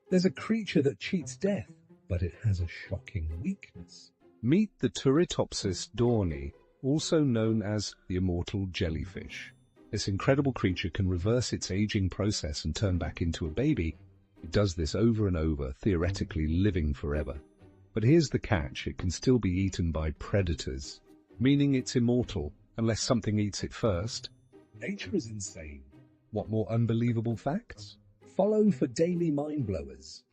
There's a creature that cheats death, but it has a shocking weakness. Meet the Turritopsis dohrnii, also known as the immortal jellyfish. This incredible creature can reverse its aging process and turn back into a baby. It does this over and over, theoretically living forever. But here's the catch: it can still be eaten by predators, meaning it's immortal unless something eats it first. Nature is insane. What more unbelievable facts? Follow for daily mind blowers.